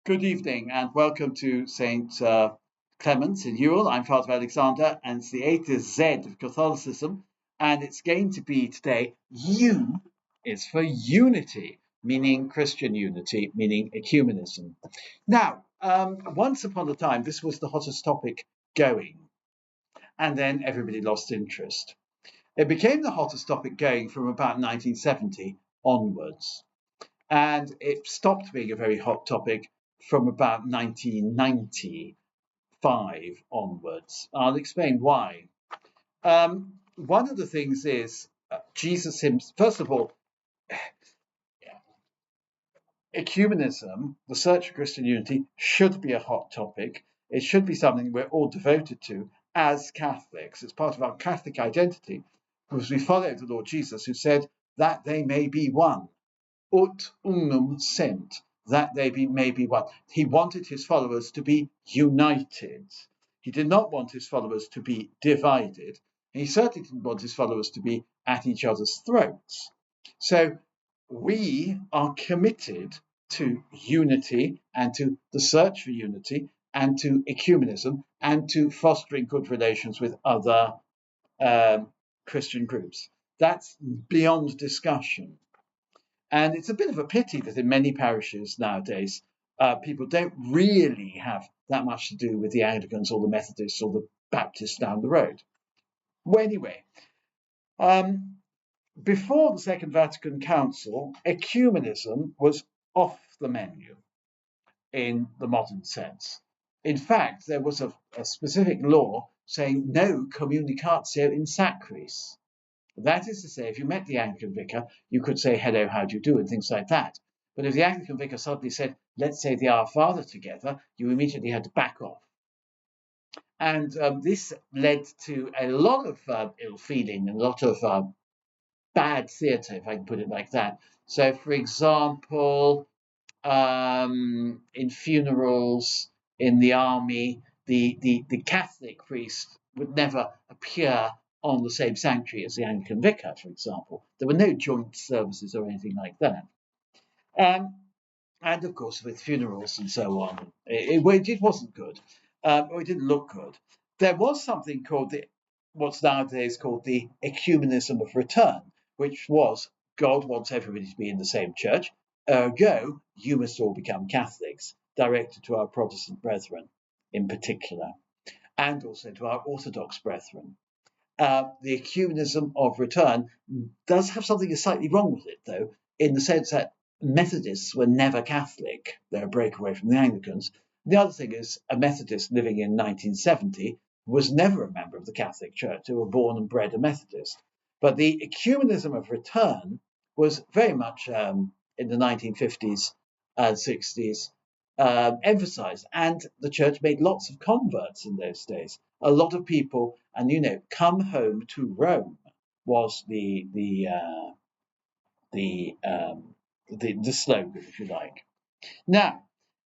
Good evening and welcome to St. Clement's in Ewell. I'm Father Alexander and it's the 8th Z of Catholicism, and it's going to be today, U is for unity, meaning Christian unity, meaning ecumenism. Now, once upon a time, this was the hottest topic going, and then everybody lost interest. It became the hottest topic going from about 1970 onwards. And it stopped being a very hot topic from about 1995 onwards. I'll explain why. One of the things is Jesus himself, first of all, ecumenism, the search for Christian unity, should be a hot topic. It should be something we're all devoted to as Catholics. It's part of our Catholic identity because we follow the Lord Jesus, who said that they may be one. Ut unum sent, that they may be one. He wanted his followers to be united. He did not want his followers to be divided. He certainly didn't want his followers to be at each other's throats. So we are committed to unity and to the search for unity and to ecumenism and to fostering good relations with other Christian groups. That's beyond discussion. And it's a bit of a pity that in many parishes nowadays, people don't really have that much to do with the Anglicans or the Methodists or the Baptists down the road. Well, anyway, before the Second Vatican Council, ecumenism was off the menu in the modern sense. In fact, there was a specific law saying no communicatio in sacris. That is to say, if you met the Anglican vicar, you could say, hello, how do you do, and things like that. But if the Anglican vicar suddenly said, let's say the Our Father together, you immediately had to back off. And this led to a lot of ill feeling and a lot of bad theatre, if I can put it like that. So, for example, in funerals, in the army, the Catholic priest would never appear on the same sanctuary as the Anglican vicar, for example. There were no joint services or anything like that. And of course, with funerals and so on, it wasn't good, or it didn't look good. There was something called what's nowadays called the ecumenism of return, which was God wants everybody to be in the same church, ergo, you must all become Catholics, directed to our Protestant brethren in particular, and also to our Orthodox brethren. The ecumenism of return does have something slightly wrong with it, though, in the sense that Methodists were never Catholic. They're a breakaway from the Anglicans. The other thing is, a Methodist living in 1970 was never a member of the Catholic Church. They were born and bred a Methodist. But the ecumenism of return was very much in the 1950s and 60s emphasized, and the church made lots of converts in those days. A lot of people, and come home to Rome was the slogan, if you like. Now,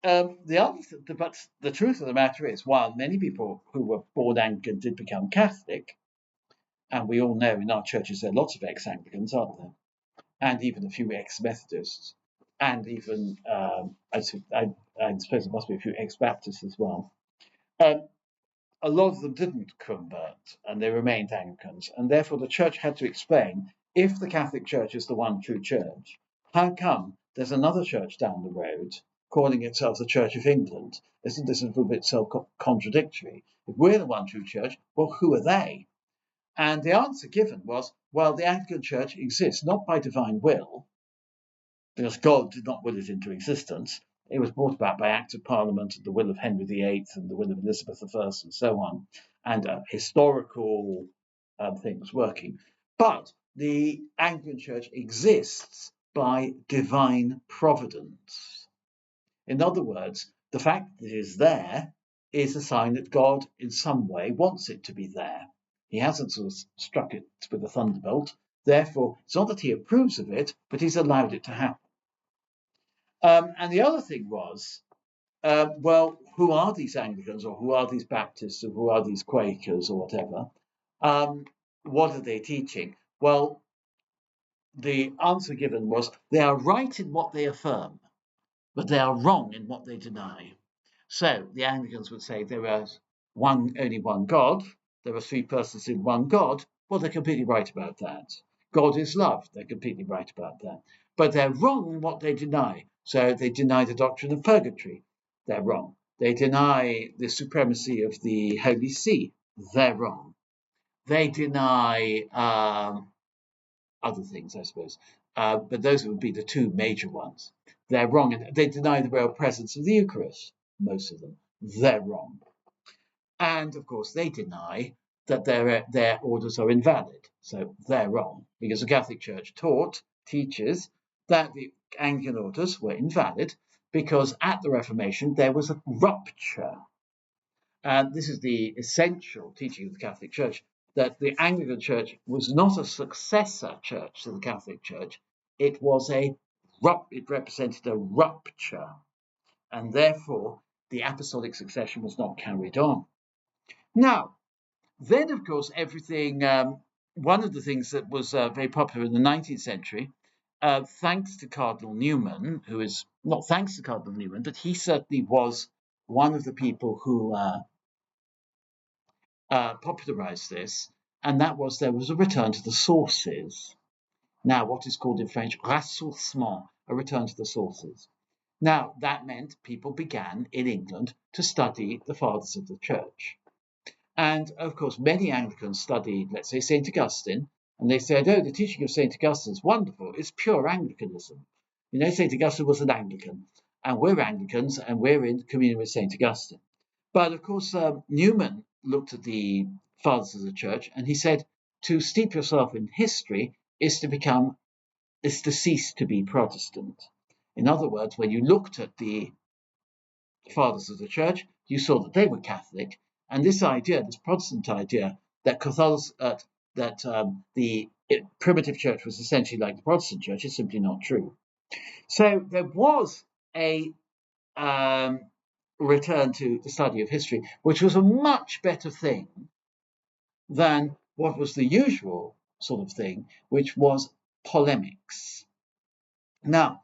but the truth of the matter is, while many people who were born Anglican did become Catholic, and we all know in our churches there are lots of ex-Anglicans, aren't there? And even a few ex-Methodists, and even I suppose there must be a few ex-Baptists as well. A lot of them didn't convert, and they remained Anglicans, and therefore the church had to explain, if the Catholic Church is the one true church, how come there's another church down the road calling itself the Church of England? Isn't this a little bit self-contradictory? If we're the one true church, well, who are they? And the answer given was, well, the Anglican Church exists not by divine will, because God did not will it into existence. It was brought about by Act of Parliament and the will of Henry VIII and the will of Elizabeth I and so on, and historical things working. But the Anglican Church exists by divine providence. In other words, the fact that it is there is a sign that God in some way wants it to be there. He hasn't sort of struck it with a thunderbolt. Therefore, it's not that he approves of it, but he's allowed it to happen. And the other thing was, well, who are these Anglicans, or who are these Baptists, or who are these Quakers, or whatever? What are they teaching? Well, the answer given was, they are right in what they affirm. but they are wrong in what they deny. So the Anglicans would say there is only one God, there are three persons in one God. Well, they're completely right about that. God is love. They're completely right about that. But they're wrong in what they deny. So they deny the doctrine of purgatory. They're wrong. They deny the supremacy of the Holy See. They're wrong. They deny other things, I suppose. But those would be the two major ones. They're wrong. They deny the real presence of the Eucharist, most of them. They're wrong. And of course, they deny that their orders are invalid. So they're wrong, because the Catholic Church teaches that the Anglican orders were invalid because at the Reformation there was a rupture. And this is the essential teaching of the Catholic Church, that the Anglican Church was not a successor church to the Catholic Church. It represented a rupture, and therefore the apostolic succession was not carried on. Now, then, of course, one of the things that was very popular in the 19th century, thanks to Cardinal Newman, who is not thanks to Cardinal Newman, but he certainly was one of the people who popularized this, and that was there was a return to the sources. Now, what is called in French ressourcement, a return to the sources. Now, that meant people began in England to study the fathers of the church. And of course, many Anglicans studied, let's say, St. Augustine, and they said, oh, the teaching of St. Augustine is wonderful. It's pure Anglicanism. You know, St. Augustine was an Anglican, and we're Anglicans, and we're in communion with St. Augustine. But of course, Newman looked at the fathers of the church, and he said, to steep yourself in history is to cease to be Protestant. In other words, when you looked at the fathers of the church, you saw that they were Catholic, and this Protestant idea that the primitive church was essentially like the Protestant church is simply not true. So there was a return to the study of history, which was a much better thing than what was the usual sort of thing, which was polemics. Now,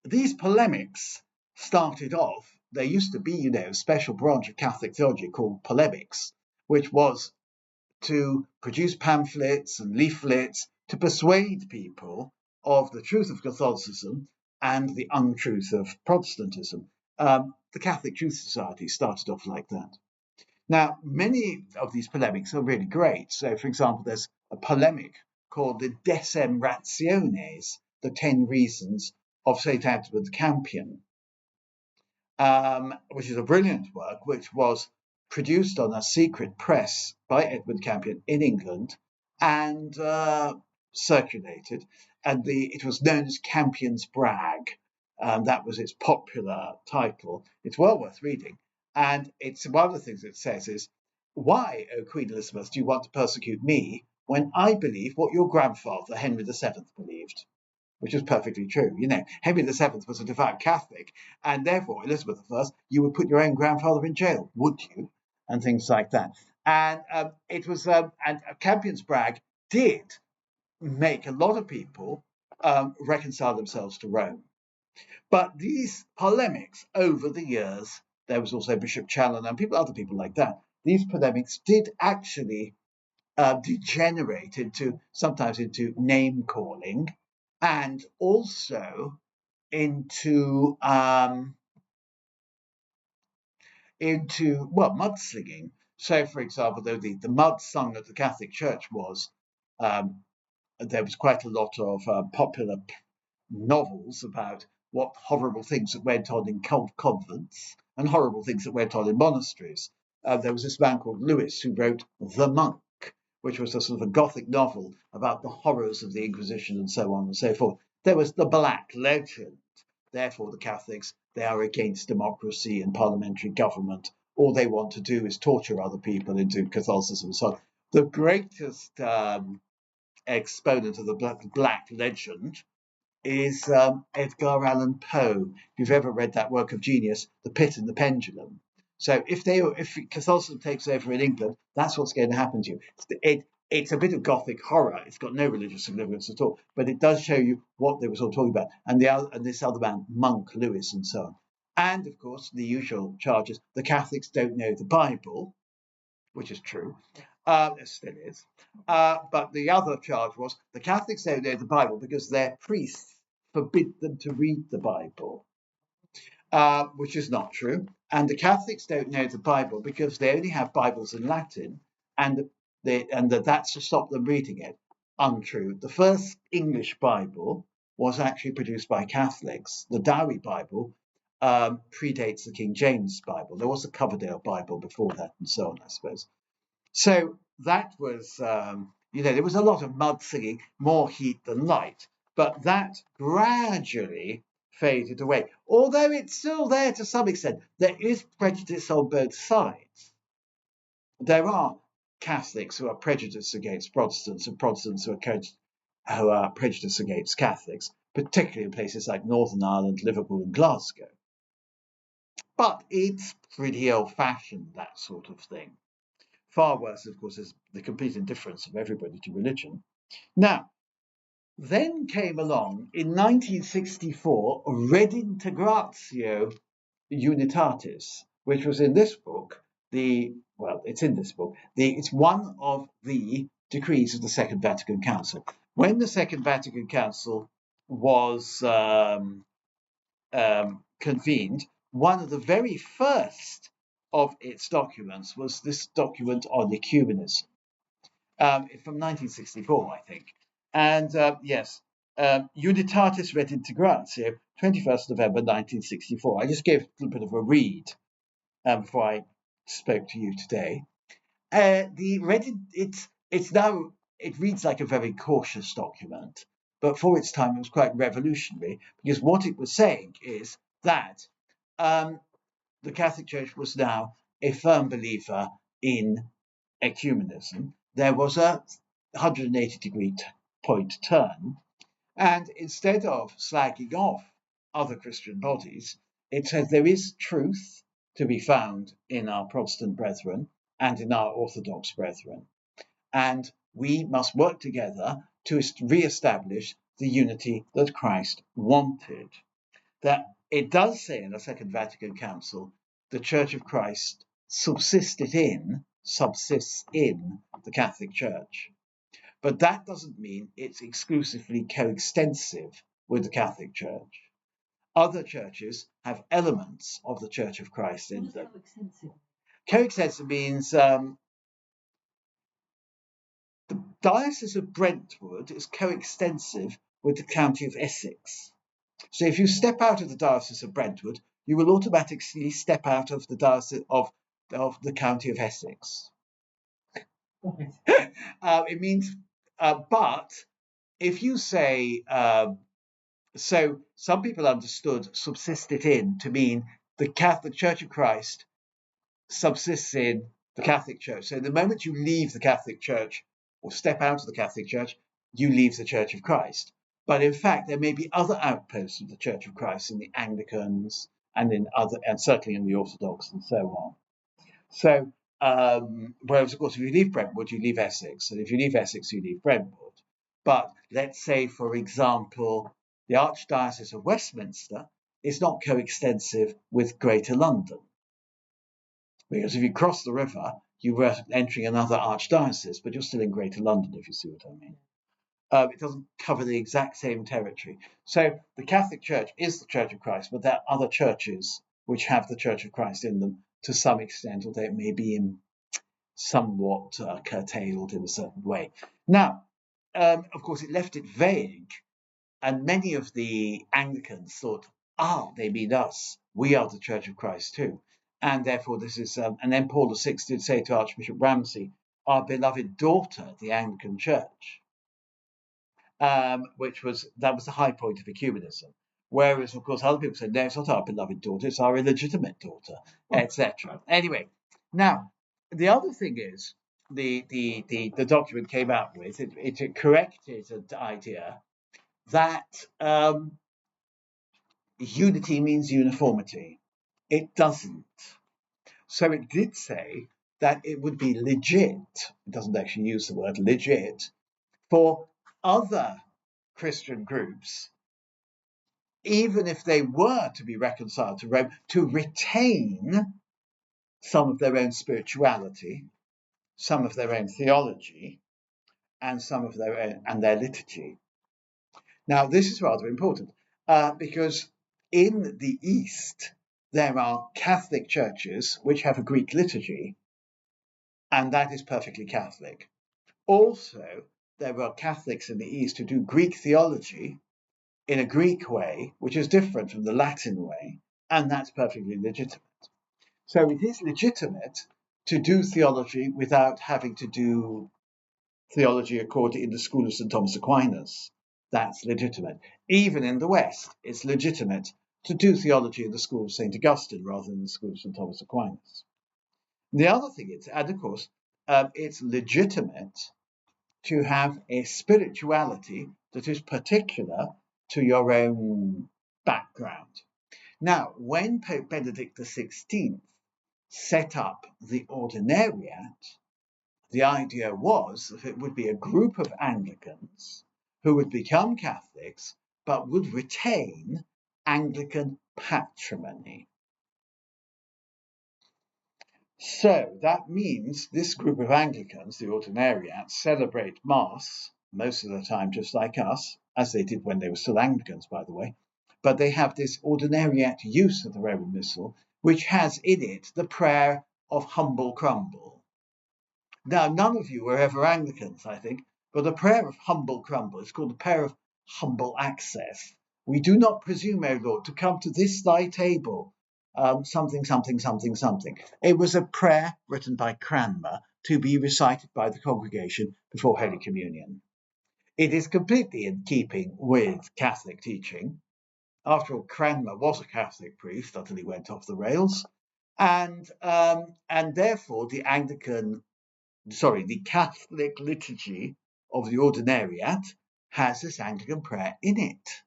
these polemics started off, there used to be, a special branch of Catholic theology called polemics, which was to produce pamphlets and leaflets to persuade people of the truth of Catholicism and the untruth of Protestantism. The Catholic Truth Society started off like that. Now, many of these polemics are really great. So, for example, there's a polemic called the Decem Rationes, the 10 Reasons of St. Edward Campion, which is a brilliant work, which was produced on a secret press by Edward Campion in England and circulated. And it was known as Campion's Brag. That was its popular title. It's well worth reading. And it's one of the things it says is, why, O Queen Elizabeth, do you want to persecute me when I believe what your grandfather, Henry VII, believed? Which is perfectly true. Henry VII was a devout Catholic, and therefore Elizabeth I, you would put your own grandfather in jail, would you? And things like that. And it was, and Campion's Brag did make a lot of people reconcile themselves to Rome. But these polemics over the years, there was also Bishop Challoner and other people like that. These polemics did actually degenerate sometimes into name calling, and also into mudslinging. So, for example, though the mud sung at the Catholic Church was, there was quite a lot of popular novels about what horrible things that went on in convents and horrible things that went on in monasteries. There was this man called Lewis who wrote The Monk, which was a sort of a Gothic novel about the horrors of the Inquisition and so on and so forth. There was the Black Legend. Therefore, the Catholics, they are against democracy and parliamentary government. All they want to do is torture other people into Catholicism. So the greatest exponent of the Black Legend is Edgar Allan Poe. If you've ever read that work of genius, The Pit and the Pendulum. So if Catholicism takes over in England, that's what's going to happen to you. it's a bit of Gothic horror. It's got no religious significance at all, but it does show you what they were sort of talking about. And this other man, Monk Lewis, and so on. And of course, the usual charges: the Catholics don't know the Bible, which is true. It still is. But the other charge was the Catholics don't know the Bible because their priests forbid them to read the Bible, which is not true. And the Catholics don't know the Bible because they only have Bibles in Latin, and that's to stop them reading it. Untrue. The first English Bible was actually produced by Catholics. The Dowie Bible predates the King James Bible. There was a Coverdale Bible before that, and so on, I suppose. So that was, there was a lot of mudslinging, more heat than light, but that gradually faded away. Although it's still there to some extent, there is prejudice on both sides. There are Catholics who are prejudiced against Protestants and Protestants who are prejudiced against Catholics, particularly in places like Northern Ireland, Liverpool and Glasgow. But it's pretty old-fashioned, that sort of thing. Far worse, of course, is the complete indifference of everybody to religion. Now, then came along in 1964 Redintegratio Unitatis, which was in this book. It's in this book. It's one of the decrees of the Second Vatican Council. When the Second Vatican Council was convened, one of the very first of its documents was this document on ecumenism from 1964, I think. And Unitatis Redintegratio, 21st November 1964. I just gave a little bit of a read before I spoke to you today. It reads like a very cautious document, but for its time it was quite revolutionary, because what it was saying is that the Catholic Church was now a firm believer in ecumenism. There was a 180-degree point turn, and instead of slagging off other Christian bodies, it says there is truth to be found in our Protestant brethren and in our Orthodox brethren, and we must work together to re-establish the unity that Christ wanted. That it does say in the Second Vatican Council, the Church of Christ subsists in the Catholic Church. But that doesn't mean it's exclusively coextensive with the Catholic Church. Other churches have elements of the Church of Christ in them. Coextensive means the Diocese of Brentwood is coextensive with the County of Essex. So if you step out of the Diocese of Brentwood, you will automatically step out of the Diocese of the County of Essex. It means, but if you say, so some people understood subsisted in to mean the Catholic Church of Christ subsists in the Catholic Church. So the moment you leave the Catholic Church or step out of the Catholic Church, you leave the Church of Christ. But in fact, there may be other outposts of the Church of Christ in the Anglicans and certainly in the Orthodox and so on. So, whereas of course, if you leave Brentwood, you leave Essex, and if you leave Essex, you leave Brentwood. But let's say, for example, the Archdiocese of Westminster is not coextensive with Greater London, because if you cross the river, you were entering another archdiocese, but you're still in Greater London, if you see what I mean. It doesn't cover the exact same territory. So the Catholic Church is the Church of Christ, but there are other churches which have the Church of Christ in them to some extent, although it may be somewhat curtailed in a certain way. Now, of course, it left it vague, and many of the Anglicans thought, they mean us. We are the Church of Christ too. And therefore, this is, and then Paul VI did say to Archbishop Ramsay, our beloved daughter, the Anglican Church. That was the high point of ecumenism. Whereas, of course, other people said, no, it's not our beloved daughter, it's our illegitimate daughter, etc. Anyway, now, the other thing is, the document came out with, it corrected the idea that unity means uniformity. It doesn't. So it did say that it would be legit, it doesn't actually use the word legit, for other Christian groups, even if they were to be reconciled to Rome, to retain some of their own spirituality, some of their own theology, and some of their own and their liturgy. Now, this is rather important because in the East there are Catholic churches which have a Greek liturgy, and that is perfectly Catholic. Also, there are Catholics in the East who do Greek theology in a Greek way, which is different from the Latin way, and that's perfectly legitimate. So it is legitimate to do theology without having to do theology according in the school of St. Thomas Aquinas. That's legitimate. Even in the West, it's legitimate to do theology in the school of St. Augustine rather than the school of St. Thomas Aquinas. The other thing is, and of course, it's legitimate to have a spirituality that is particular to your own background. Now, when Pope Benedict XVI set up the Ordinariate, the idea was that it would be a group of Anglicans who would become Catholics but would retain Anglican patrimony. So that means this group of Anglicans, the Ordinariats, celebrate Mass most of the time just like us, as they did when they were still Anglicans, by the way, but they have this Ordinariate use of the Roman Missal, which has in it the prayer of humble crumble. Now, none of you were ever Anglicans, I think, but the prayer of humble crumble is called the prayer of humble access. We do not presume, O Lord, to come to this thy table, something, something, something, something. It was a prayer written by Cranmer to be recited by the congregation before Holy Communion. It is completely in keeping with Catholic teaching. After all, Cranmer was a Catholic priest until he went off the rails, and therefore the Catholic liturgy of the Ordinariate has this Anglican prayer in it.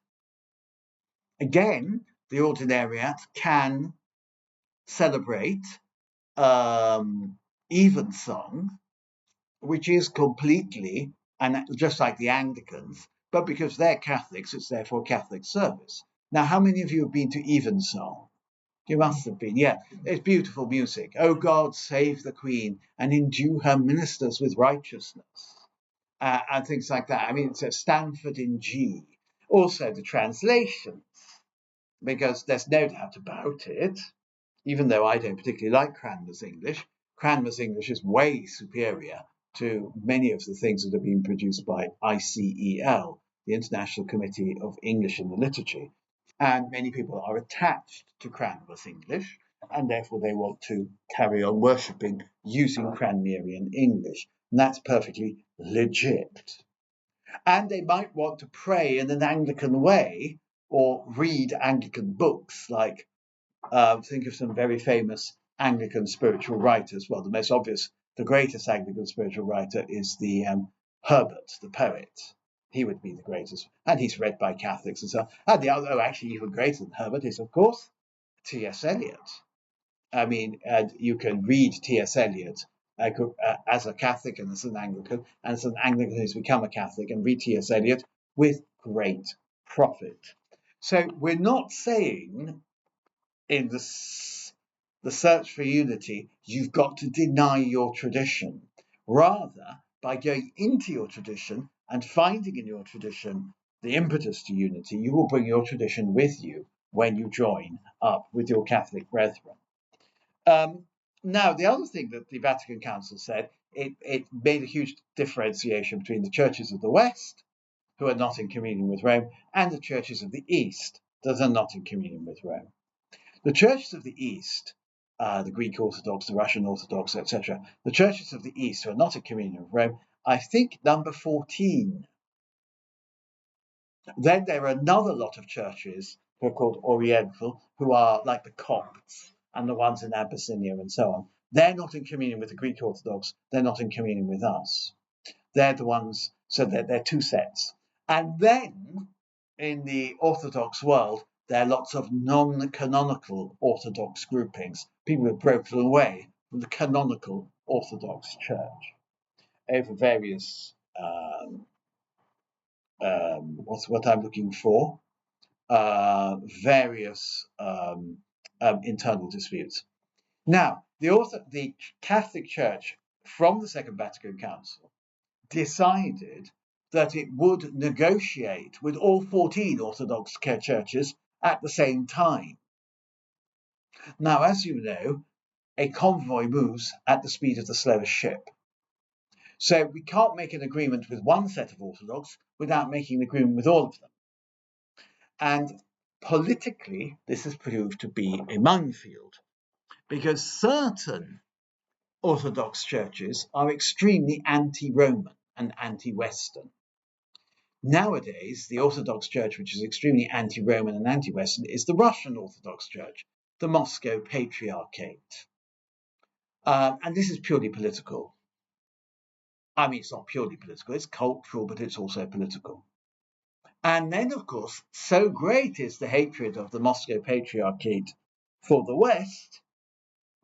Again, the Ordinariate can celebrate evensong, which is completely, and just like the Anglicans, but because they're Catholics, it's therefore Catholic service. Now, how many of you have been to evensong? You must have been, yeah. It's beautiful music. Oh God, save the Queen and endue her ministers with righteousness. And things like that. I mean, it's a Stanford in G. Also, the translations, because there's no doubt about it, even though I don't particularly like Cranmer's English is way superior to many of the things that have been produced by ICEL, the International Committee of English in the Liturgy. And many people are attached to Cranmer's English, and therefore they want to carry on worshipping using Cranmerian English. And that's perfectly legit. And they might want to pray in an Anglican way or read Anglican books, like think of some very famous Anglican spiritual writers. Well, the most obvious, the greatest Anglican spiritual writer is the Herbert, the poet. He would be the greatest, and he's read by Catholics and so on. And the other, actually even greater than Herbert, is of course T.S. Eliot. I mean, you can read T.S. Eliot as a Catholic and as an Anglican, and as an Anglican who's become a Catholic, and read T.S. Eliot with great profit. So we're not saying in the search for unity, you've got to deny your tradition. Rather, by going into your tradition and finding in your tradition the impetus to unity, you will bring your tradition with you when you join up with your Catholic brethren. Now, the other thing that the Vatican Council said, it made a huge differentiation between the churches of the West, who are not in communion with Rome, and the churches of the East that are not in communion with Rome. The churches of the East, the Greek Orthodox, the Russian Orthodox, etc., the churches of the East who are not in communion with Rome, I think number 14. Then there are another lot of churches who are called Oriental, who are like the Copts and the ones in Abyssinia and so on. They're not in communion with the Greek Orthodox, they're not in communion with us. They're the ones, so they're two sets. And then in the Orthodox world, there are lots of non-canonical Orthodox groupings. People have broken away from the canonical Orthodox Church over various what's what I'm looking for various internal disputes. Now, the Catholic Church from the Second Vatican Council decided that it would negotiate with all 14 Orthodox churches at the same time. Now, as you know, a convoy moves at the speed of the slowest ship. So we can't make an agreement with one set of Orthodox without making an agreement with all of them. And politically, this has proved to be a minefield because certain Orthodox churches are extremely anti-Roman and anti-Western. Nowadays, the Orthodox Church, which is extremely anti-Roman and anti-Western, is the Russian Orthodox Church, the Moscow Patriarchate. And this is purely political. I mean, it's not purely political, it's cultural, but it's also political. And then, of course, so great is the hatred of the Moscow Patriarchate for the West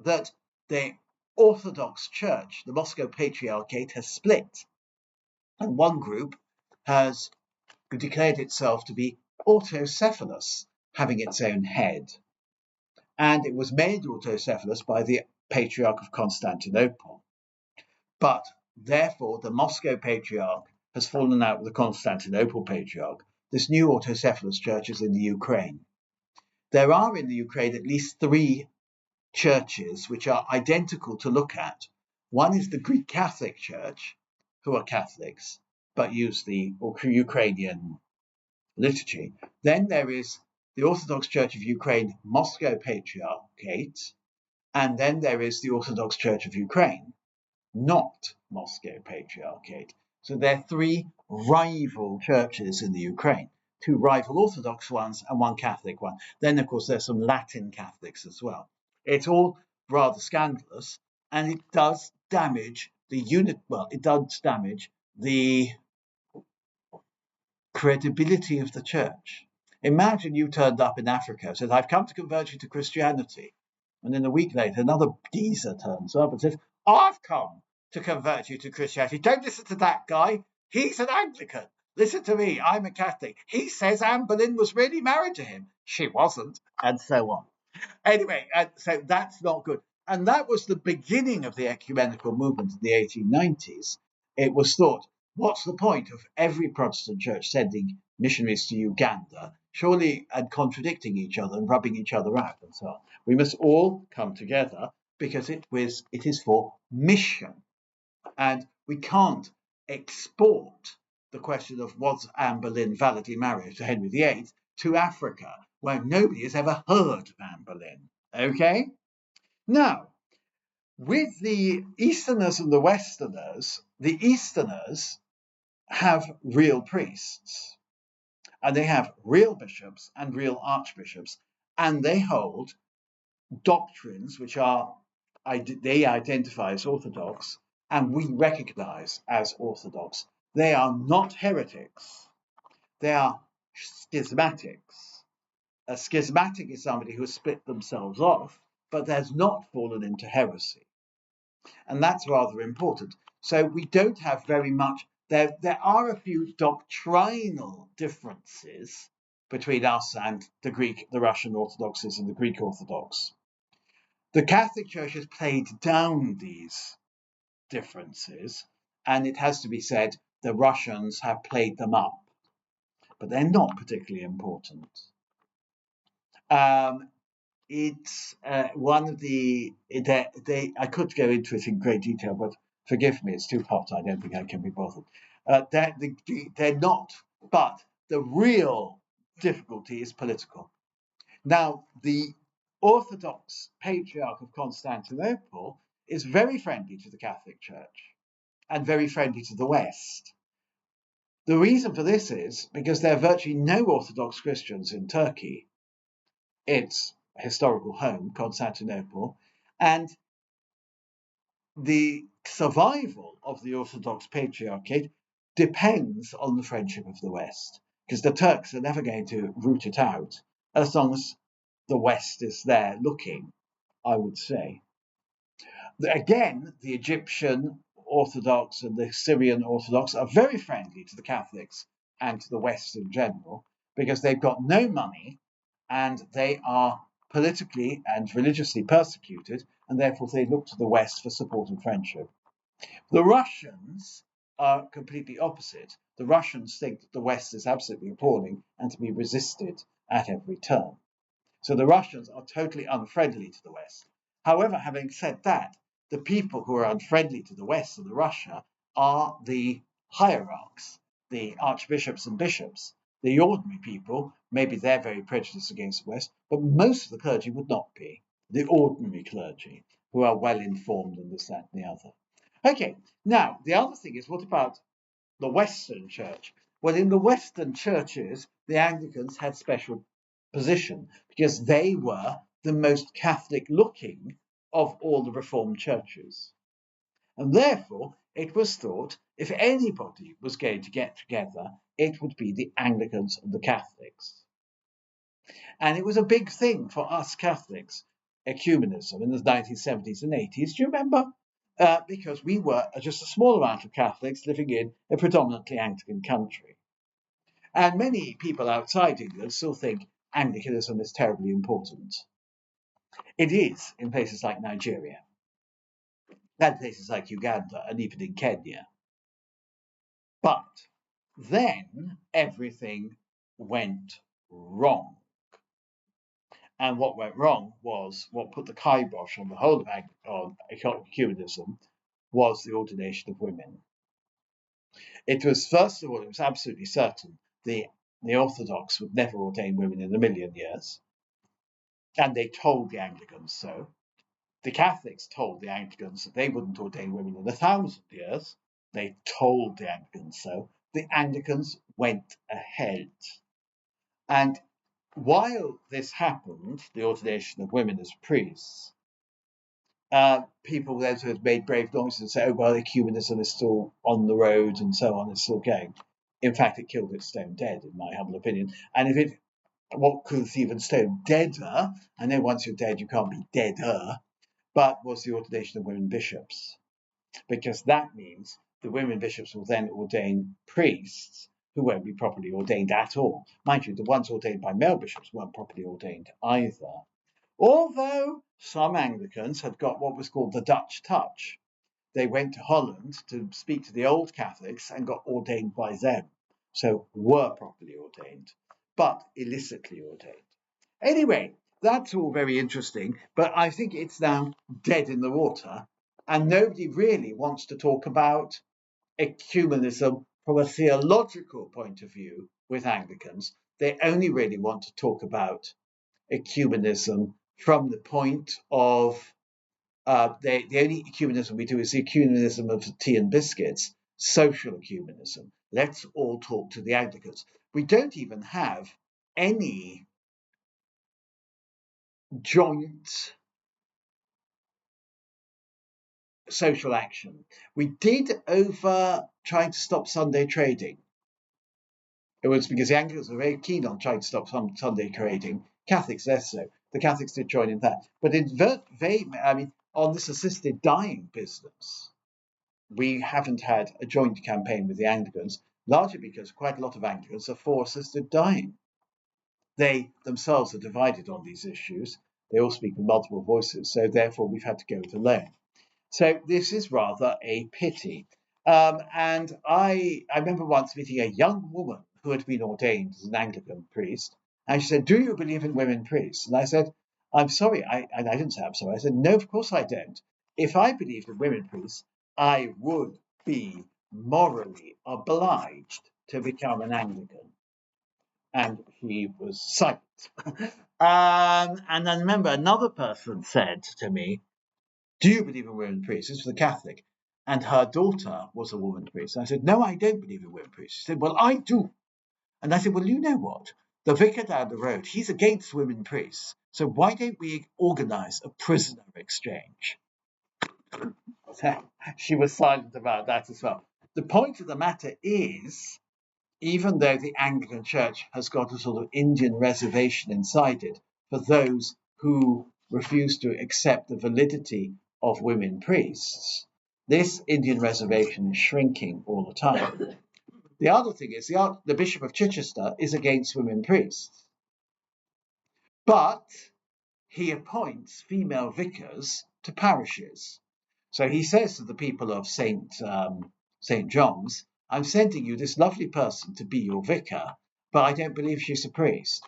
that the Orthodox Church, the Moscow Patriarchate, has split. And one group has declared itself to be autocephalous, having its own head. And it was made autocephalous by the Patriarch of Constantinople. But therefore, the Moscow Patriarch has fallen out with the Constantinople Patriarch. This new autocephalous church is in the Ukraine. There are in the Ukraine at least 3 churches which are identical to look at. One is the Greek Catholic Church, who are Catholics, but use the Ukrainian liturgy. Then there is the Orthodox Church of Ukraine, Moscow Patriarchate, and then there is the Orthodox Church of Ukraine, not Moscow Patriarchate. So there are 3 rival churches in the Ukraine, 2 rival Orthodox ones and 1 Catholic one. Then, of course, there's some Latin Catholics as well. It's all rather scandalous, and it does damage it does damage the credibility of the church. Imagine you turned up in Africa and said, I've come to convert you to Christianity. And then a week later, another geezer turns up and says, I've come to convert you to Christianity. Don't listen to that guy. He's an Anglican. Listen to me. I'm a Catholic. He says Anne Boleyn was really married to him. She wasn't, and so on. Anyway, so that's not good. And that was the beginning of the ecumenical movement in the 1890s. It was thought, what's the point of every Protestant church sending missionaries to Uganda, surely and contradicting each other and rubbing each other out and so on? We must all come together because it is for mission. And we can't export the question of was Anne Boleyn validly married to Henry VIII to Africa, where nobody has ever heard of Anne Boleyn. Okay? Now, with the Easterners and the Westerners have real priests, and they have real bishops and real archbishops, and they hold doctrines which they identify as orthodox, and we recognize as orthodox. They are not heretics. They are schismatics. A schismatic is somebody who has split themselves off, but has not fallen into heresy. And that's rather important. So we don't have very much. There are a few doctrinal differences between us and the Russian Orthodoxes and the Greek Orthodox. The Catholic Church has played down these differences, and it has to be said the Russians have played them up, but they're not particularly important. It's one of the I could go into it in great detail, but forgive me, it's too hot. I don't think I can be bothered. They're not, but the real difficulty is political. Now, the Orthodox Patriarch of Constantinople is very friendly to the Catholic Church and very friendly to the West. The reason for this is because there are virtually no Orthodox Christians in Turkey, its historical home, Constantinople, and the survival of the Orthodox Patriarchate depends on the friendship of the West, because the Turks are never going to root it out as long as the West is there looking, I would say. Again, the Egyptian Orthodox and the Syrian Orthodox are very friendly to the Catholics and to the West in general because they've got no money and they are politically and religiously persecuted, and therefore they look to the West for support and friendship. The Russians are completely opposite. The Russians think that the West is absolutely appalling and to be resisted at every turn. So the Russians are totally unfriendly to the West. However, having said that, the people who are unfriendly to the West and the Russia are the hierarchs, the archbishops and bishops. The ordinary people, maybe they're very prejudiced against the West, but most of the clergy would not be. The ordinary clergy, who are well informed and this, that, and the other. Okay, now the other thing is, what about the Western Church? Well, in the Western churches, the Anglicans had special position because they were the most Catholic looking of all the Reformed churches. And therefore, it was thought if anybody was going to get together, it would be the Anglicans and the Catholics. And it was a big thing for us Catholics, ecumenism in the 1970s and 80s. Do you remember? Because we were just a small amount of Catholics living in a predominantly Anglican country. And many people outside England still think Anglicanism is terribly important. It is in places like Nigeria, and places like Uganda, and even in Kenya. But then everything went wrong. And what went wrong was what put the kibosh on the whole of ecumenism was the ordination of women. It was, first of all, it was absolutely certain the Orthodox would never ordain women in a million years. And they told the Anglicans so. The Catholics told the Anglicans that they wouldn't ordain women in 1,000 years. They told the Anglicans so. The Anglicans went ahead. And while this happened, the ordination of women as priests, people then sort of made brave noises and said, oh, well, ecumenism is still on the road and so on, it's still going. In fact, it killed its stone dead, in my humble opinion. And if it, what could even stone deader, I know once you're dead, you can't be deader, but was the ordination of women bishops. Because that means the women bishops will then ordain priests who won't be properly ordained at all. Mind you, the ones ordained by male bishops weren't properly ordained either. Although some Anglicans had got what was called the Dutch touch. They went to Holland to speak to the old Catholics and got ordained by them. So were properly ordained, but illicitly ordained. Anyway, that's all very interesting, but I think it's now dead in the water, and nobody really wants to talk about ecumenism from a theological point of view with Anglicans. They only really want to talk about ecumenism from the point of the only ecumenism we do is the ecumenism of tea and biscuits, social ecumenism. Let's all talk to the Anglicans. We don't even have any joint social action. We did over trying to stop Sunday trading. It was because the Anglicans were very keen on trying to stop Sunday trading. Catholics less so. The Catholics did join in that. But on this assisted dying business, we haven't had a joint campaign with the Anglicans, largely because quite a lot of Anglicans are for assisted dying. They themselves are divided on these issues. They all speak with multiple voices, so therefore we've had to go it alone. So this is rather a pity. And I remember once meeting a young woman who had been ordained as an Anglican priest, and she said, do you believe in women priests? And I said, I'm sorry. I didn't say I'm sorry. I said, no, of course I don't. If I believed in women priests, I would be morally obliged to become an Anglican. And he was silent. And I remember another person said to me, do you believe in women priests? This was a Catholic. And her daughter was a woman priest. And I said, no, I don't believe in women priests. She said, well, I do. And I said, well, you know what? The vicar down the road, he's against women priests. So why don't we organise a prisoner exchange? She was silent about that as well. The point of the matter is, even though the Anglican Church has got a sort of Indian reservation inside it for those who refuse to accept the validity of women priests, this Indian reservation is shrinking all the time. The other thing is the Bishop of Chichester is against women priests, but he appoints female vicars to parishes. So he says to the people of St. John's, I'm sending you this lovely person to be your vicar, but I don't believe she's a priest.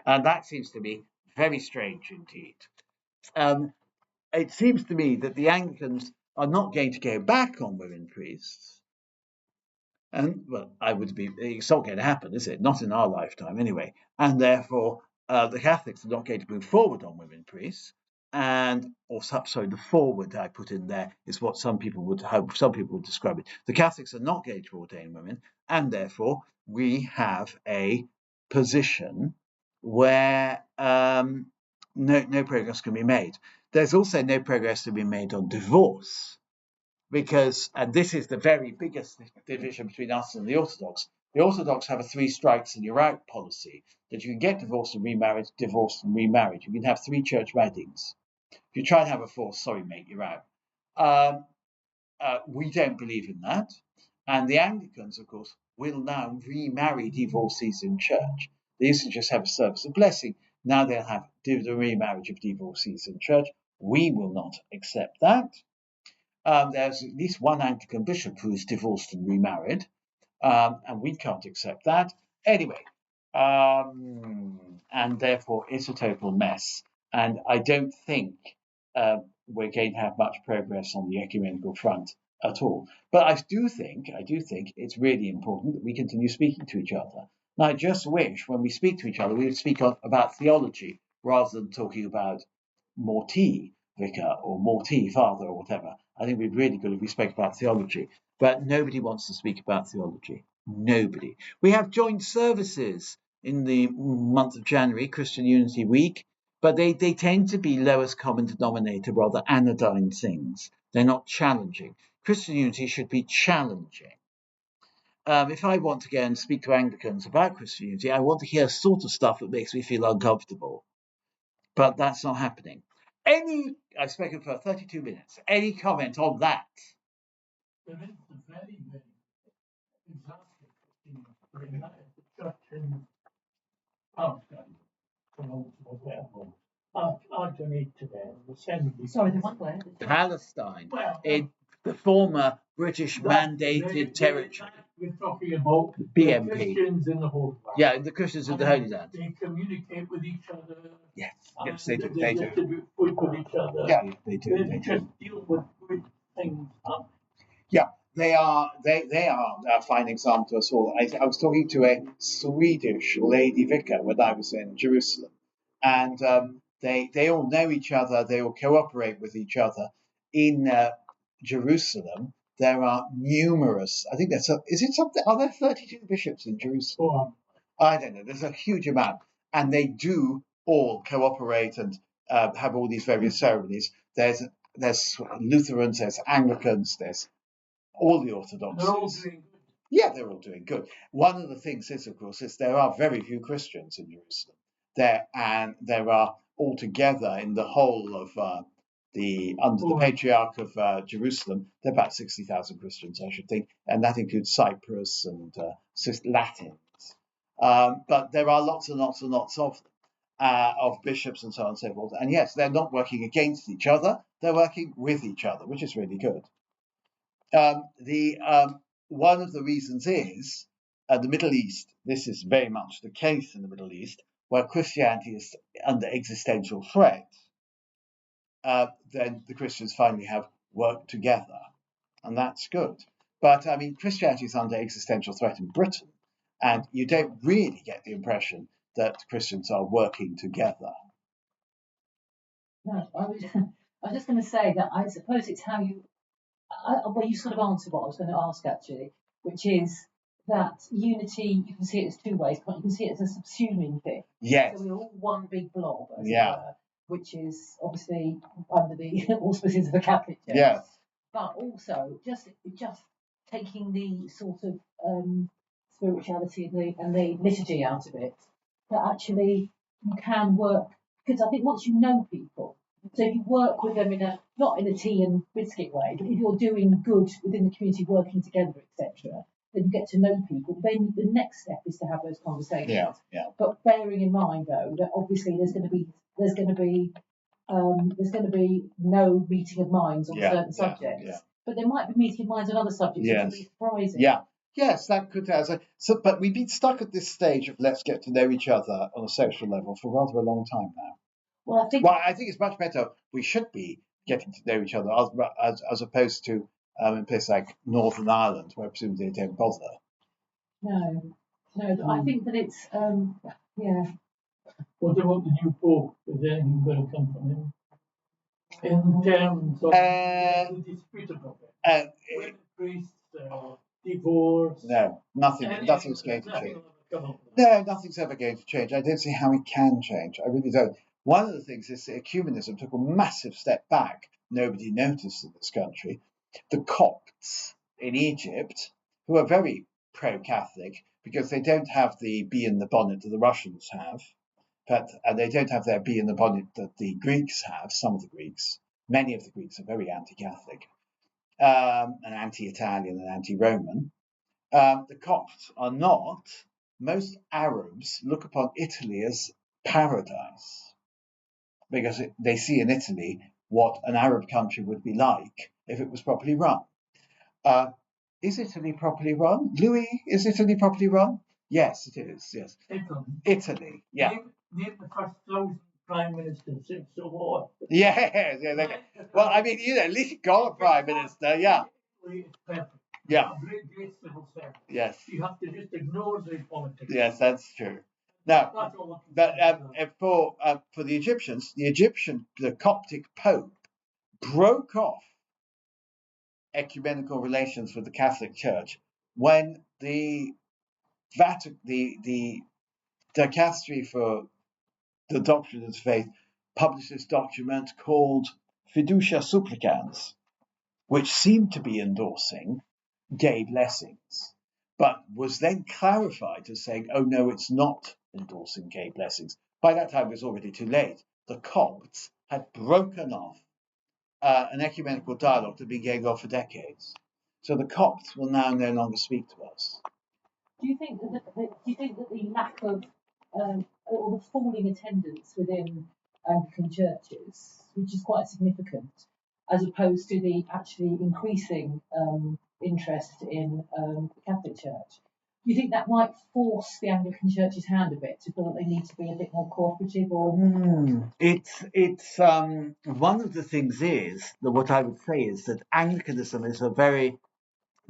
And that seems to me very strange indeed. It seems to me that the Anglicans are not going to go back on women priests. And, well, it's not going to happen, is it? Not in our lifetime, anyway. And therefore, the Catholics are not going to move forward on women priests. The forward I put in there is what some people would describe it. The Catholics are not going to ordain women, and therefore we have a position where no progress can be made. There's also no progress to be made on divorce, because, and this is the very biggest division between us and the Orthodox. The Orthodox have a 3 strikes and you're out policy, that you can get divorced and remarried, divorced and remarried. You can have 3 church weddings. If you try and have a 4th, sorry mate, you're out. We don't believe in that. And the Anglicans, of course, will now remarry divorcees in church. They used to just have a service of blessing. Now they'll have the remarriage of divorcees in church. We will not accept that. There's at least one Anglican bishop who is divorced and remarried, and we can't accept that. Anyway, and therefore it's a total mess. And I don't think we're going to have much progress on the ecumenical front at all. But I do think it's really important that we continue speaking to each other. And I just wish when we speak to each other, we would speak about theology rather than talking about more tea vicar or more tea father or whatever. I think we'd be really good if we spoke about theology. But nobody wants to speak about theology. Nobody. We have joint services in the month of January, Christian Unity Week, but they tend to be lowest common denominator, rather anodyne things. They're not challenging. Christian unity should be challenging. If I want to go and speak to Anglicans about Christian unity, I want to hear sort of stuff that makes me feel uncomfortable. But that's not happening. I've spoken for 32 minutes. Any comment on that? There is a very, very example of the church in Palestine. I donate to them. Sorry, the one where? Palestine. In the former British mandated territory. We're talking about BMP. The Christians in the Holy Land. Yeah, the Christians of the Holy Land. They communicate with each other. Yes, they do. They distribute food with each other. Yeah, they do. They just deal with good things. Yeah, they are a fine example to us all. I was talking to a Swedish lady vicar when I was in Jerusalem, and they all know each other. They all cooperate with each other. In Jerusalem, there are numerous. I think is it something? Are there 32 bishops in Jerusalem? I don't know. There's a huge amount, and they do all cooperate and have all these various ceremonies. There's Lutherans, there's Anglicans, there's all the Orthodoxies. They're all doing good. Yeah, they're all doing good. One of the things is, of course, there are very few Christians in Jerusalem. There are altogether in the whole of under the Patriarch of Jerusalem, there are about 60,000 Christians, I should think, and that includes Cyprus and Latins. But there are lots and lots and lots of bishops and so on and so forth. And yes, they're not working against each other; they're working with each other, which is really good. One of the reasons is the Middle East. This is very much the case in the Middle East, where Christianity is under existential threat. Then the Christians finally have worked together, and that's good. But I mean, Christianity is under existential threat in Britain, and you don't really get the impression that Christians are working together. No, I was just going to say that I suppose it's how you. Well, you sort of answered what I was going to ask actually, which is that unity. You can see it as 2 ways. You can see it as a subsuming thing. Yes. So we're all one big blob, as it were, which is obviously under the auspices of the Catholic Church. Yes. But also just taking the sort of spirituality and the liturgy out of it, that actually you can work, because I think once you know people, So if you work with them not in a tea and biscuit way, but if you're doing good within the community, working together, etc., then you get to know people. Then the next step is to have those conversations. Yeah. But bearing in mind though that obviously there's going to be no meeting of minds on certain subjects. Yeah. But there might be meeting of minds on other subjects, which would be surprising. Yeah. Yes, that could have. So, but we've been stuck at this stage of let's get to know each other on a social level for rather a long time now. Well, I think it's much better. We should be getting to know each other as opposed to in places like Northern Ireland, where presumably they don't bother. No. I think that it's yeah. What about the new Pope? Is anything going to come from him? In terms of the disputable, women priests, divorce. No, nothing's going to change. No, nothing's ever going to change. I don't see how it can change. I really don't. One of the things is that ecumenism took a massive step back. Nobody noticed in this country. The Copts in Egypt, who are very pro-Catholic because they don't have the bee in the bonnet that the Russians have, and they don't have their bee in the bonnet that the Greeks have. Some of the Greeks, many of the Greeks are very anti-Catholic, and anti-Italian and anti-Roman. The Copts are not. Most Arabs look upon Italy as paradise because they see in Italy what an Arab country would be like if it was properly run. Is Italy properly run? Louis, is Italy properly run? Yes, it is. Yes. Italy. Yeah. Name the first 1,000 prime ministers since the war. Yeah. Well, I mean, at least you got a prime minister. Yeah. It's perfect. Yeah. Great civil service. Yes. You have to just ignore the politics. Yes, that's true. Now, but for the Egyptians, the Coptic Pope broke off ecumenical relations with the Catholic Church when the Dicastery for the Doctrine of Faith published this document called Fiducia Supplicans, which seemed to be endorsing gay blessings, but was then clarified as saying, oh no, it's not endorsing gay blessings. By that time, it was already too late. The Copts had broken off an ecumenical dialogue that had been going on for decades. So the Copts will now no longer speak to us. Do you think that the lack of or the falling attendance within Anglican churches, which is quite significant, as opposed to the actually increasing interest in the Catholic Church, do you think that might force the Anglican Church's hand a bit to feel that they need to be a bit more cooperative? Or it's one of the things is that what I would say is that Anglicanism is a very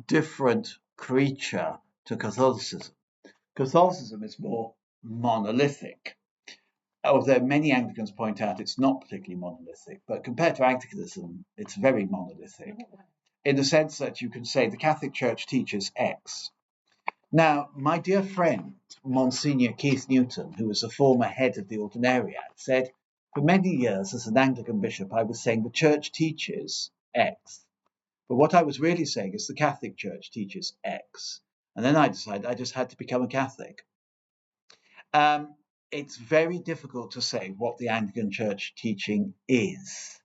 different creature to Catholicism. Catholicism is more monolithic, although many Anglicans point out it's not particularly monolithic, but compared to Anglicanism, it's very monolithic in the sense that you can say the Catholic Church teaches X. Now, my dear friend, Monsignor Keith Newton, who was the former head of the Ordinariate, said, for many years as an Anglican bishop, I was saying the Church teaches X. But what I was really saying is the Catholic Church teaches X. And then I decided I just had to become a Catholic. It's very difficult to say what the Anglican Church teaching is.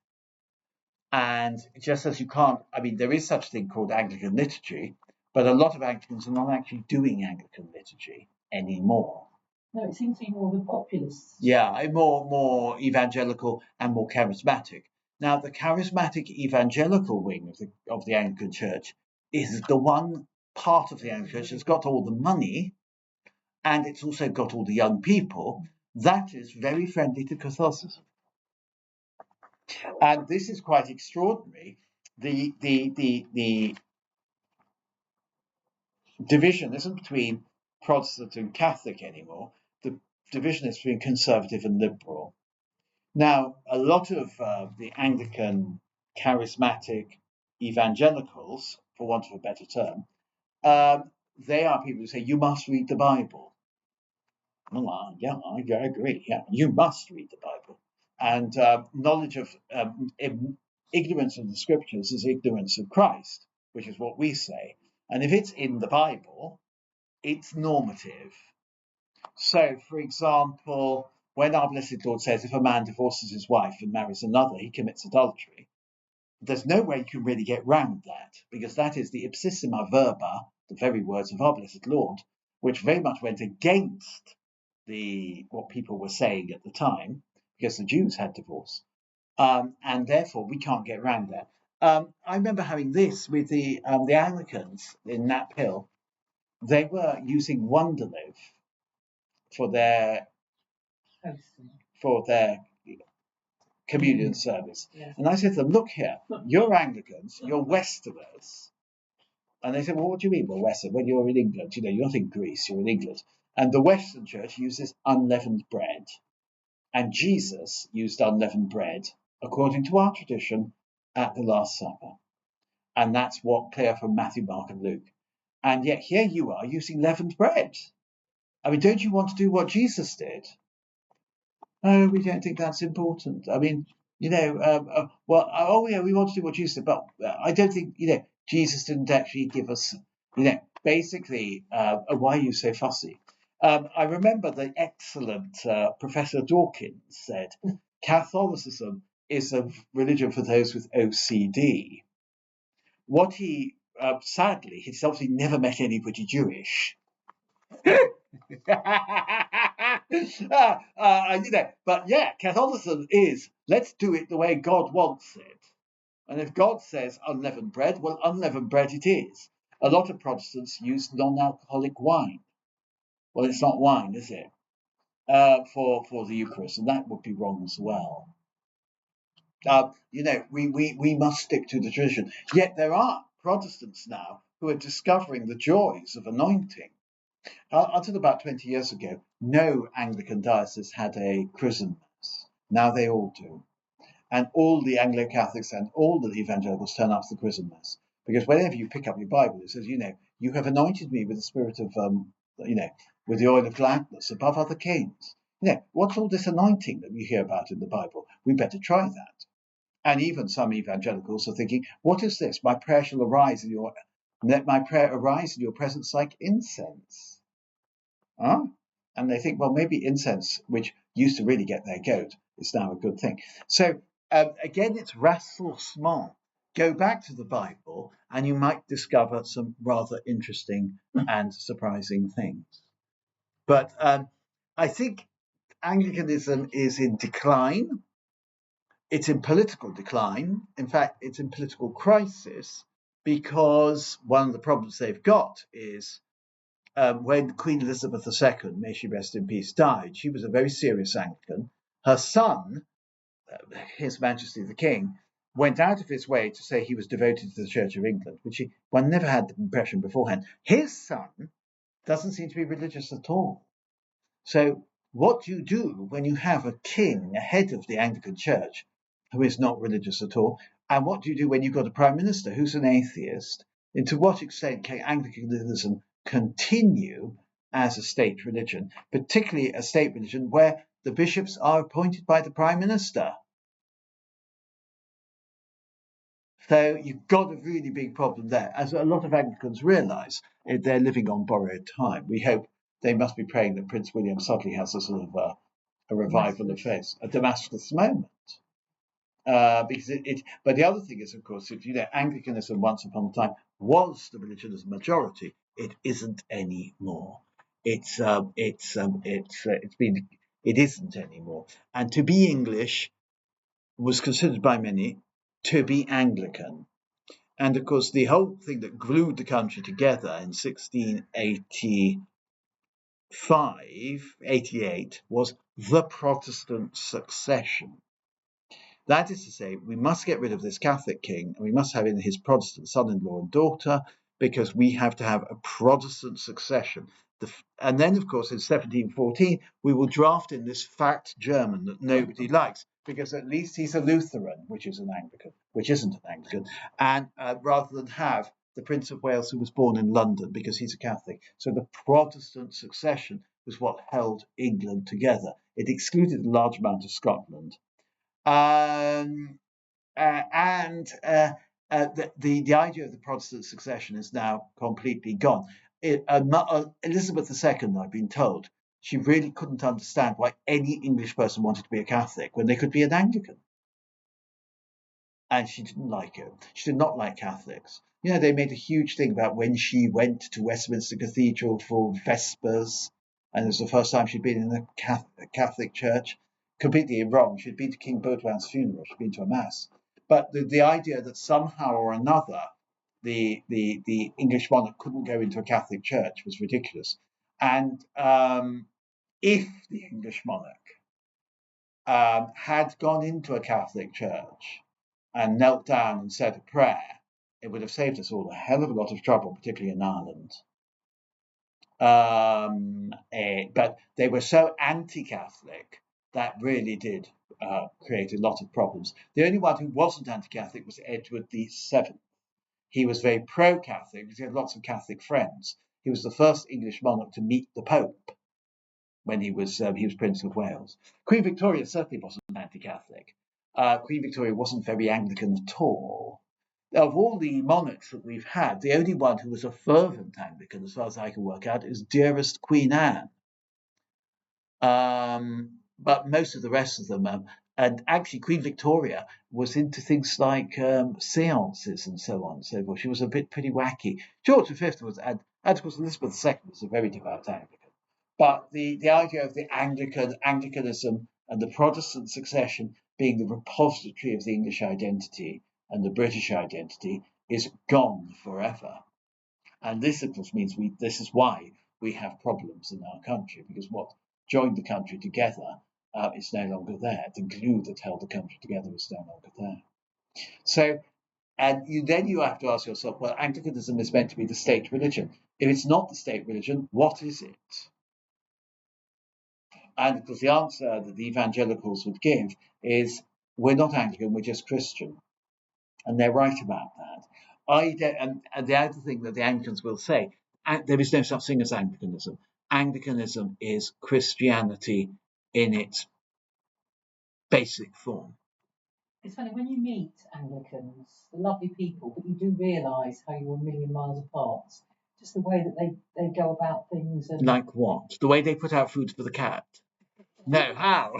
And just as you can't, I mean, there is such a thing called Anglican liturgy, but a lot of Anglicans are not actually doing Anglican liturgy anymore. No, it seems to be more of a populist. Yeah, more evangelical and more charismatic. Now, the charismatic evangelical wing of the Anglican Church is the one part of the Anglican Church that's got all the money, and it's also got all the young people. That is very friendly to Catholicism. And this is quite extraordinary. The division isn't between Protestant and Catholic anymore. The division is between conservative and liberal. Now, a lot of the Anglican charismatic evangelicals, for want of a better term, they are people who say, you must read the Bible. Well, yeah, I agree. Yeah, you must read the Bible. And knowledge of ignorance of the scriptures is ignorance of Christ, which is what we say. And if it's in the Bible, it's normative. So, for example, when our Blessed Lord says if a man divorces his wife and marries another, he commits adultery, there's no way you can really get round that, because that is the ipsissima verba, the very words of our Blessed Lord, which very much went against what people were saying at the time, because the Jews had divorce, and therefore we can't get round that. I remember having this with the Anglicans in Nap Hill. They were using Wonderlive for their communion service. Yes. And I said to them, look here, you're Anglicans, you're Westerners. And they said, well, what do you mean we're Western? When you're in England, you're not in Greece, you're in England. And the Western Church uses unleavened bread. And Jesus used unleavened bread, according to our tradition, at the Last Supper. And that's what clear from Matthew, Mark, and Luke. And yet here you are using leavened bread. I mean, don't you want to do what Jesus did? Oh, we don't think that's important. I mean, we want to do what Jesus did, but I don't think, Jesus didn't actually give us, basically, why are you so fussy? I remember the excellent Professor Dawkins said, Catholicism is a religion for those with OCD. What he, sadly, he's obviously never met anybody Jewish. But yeah, Catholicism is, let's do it the way God wants it. And if God says unleavened bread, well, unleavened bread it is. A lot of Protestants use non-alcoholic wine. Well, it's not wine, is it? For the Eucharist, and that would be wrong as well. We must stick to the tradition. Yet there are Protestants now who are discovering the joys of anointing. Until about 20 years ago, no Anglican diocese had a chrism mass. Now they all do. And all the Anglo-Catholics and all the evangelicals turn up to the chrism mass. Because whenever you pick up your Bible, it says, you have anointed me with the spirit of, with the oil of gladness above other kings. What's all this anointing that we hear about in the Bible? We better try that. And even some evangelicals are thinking, what is this? Let my prayer arise in your presence like incense. Huh? And they think, well, maybe incense, which used to really get their goat, is now a good thing. So again, it's ressourcement. Go back to the Bible and you might discover some rather interesting and surprising things. But I think Anglicanism is in decline. It's in political decline. In fact, it's in political crisis because one of the problems they've got is when Queen Elizabeth II, may she rest in peace, died, she was a very serious Anglican. Her son, His Majesty the King, went out of his way to say he was devoted to the Church of England, which one never had the impression beforehand. His son doesn't seem to be religious at all. So what do you do when you have a king, a head of the Anglican Church, who is not religious at all? And what do you do when you've got a prime minister who's an atheist? And to what extent can Anglicanism continue as a state religion, particularly a state religion where the bishops are appointed by the prime minister? So you've got a really big problem there. As a lot of Anglicans realise, they're living on borrowed time. We hope they must be praying that Prince William suddenly has a sort of a revival of faith, a Damascus moment. Because but the other thing is, of course, Anglicanism once upon a time was the religion of the majority. It isn't anymore. It isn't anymore. And to be English was considered by many to be Anglican. And of course, the whole thing that glued the country together in 1688 was the Protestant succession. That is to say, we must get rid of this Catholic king and we must have in his Protestant son-in-law and daughter, because we have to have a Protestant succession. And then, of course, in 1714, we will draft in this fat German that nobody likes, because at least he's a Lutheran, which is an Anglican, which isn't an Anglican, and rather than have the Prince of Wales, who was born in London, because he's a Catholic. So the Protestant succession was what held England together. It excluded a large amount of Scotland. The idea of the Protestant succession is now completely gone. Elizabeth II, I've been told, she really couldn't understand why any English person wanted to be a Catholic when they could be an Anglican. And she didn't like it. She did not like Catholics. They made a huge thing about when she went to Westminster Cathedral for Vespers, and it was the first time she'd been in the Catholic Church. Completely wrong. She'd been to King Baudouin's funeral. She'd been to a mass. But the idea that somehow or another the English monarch couldn't go into a Catholic church was ridiculous. And if the English monarch had gone into a Catholic church and knelt down and said a prayer, it would have saved us all a hell of a lot of trouble, particularly in Ireland. But they were so anti-Catholic that really did create a lot of problems. The only one who wasn't anti-Catholic was Edward VII. He was very pro-Catholic because he had lots of Catholic friends. He was the first English monarch to meet the Pope when he was Prince of Wales. Queen Victoria certainly wasn't anti-Catholic. Queen Victoria wasn't very Anglican at all. Of all the monarchs that we've had, the only one who was a fervent Anglican, as far as I can work out, is dearest Queen Anne. But most of the rest of them, and actually Queen Victoria was into things like seances and so on and so forth. She was pretty wacky. George V was, and of course Elizabeth II was a very devout Anglican. But the idea of the Anglicanism and the Protestant succession being the repository of the English identity and the British identity is gone forever. And this, of course, means this is why we have problems in our country, because what joined the country together is no longer there. The glue that held the country together is no longer there. So, and then you have to ask yourself, well, Anglicanism is meant to be the state religion. If it's not the state religion, what is it? And of course, the answer that the evangelicals would give is, we're not Anglican, we're just Christian. And they're right about that. And the other thing that the Anglicans will say, there is no such thing as Anglicanism. Anglicanism is Christianity in its basic form. It's funny, when you meet Anglicans, they're lovely people, but you do realise how you're a million miles apart. Just the way that they go about things. And... Like what? The way they put out food for the cat? No, how?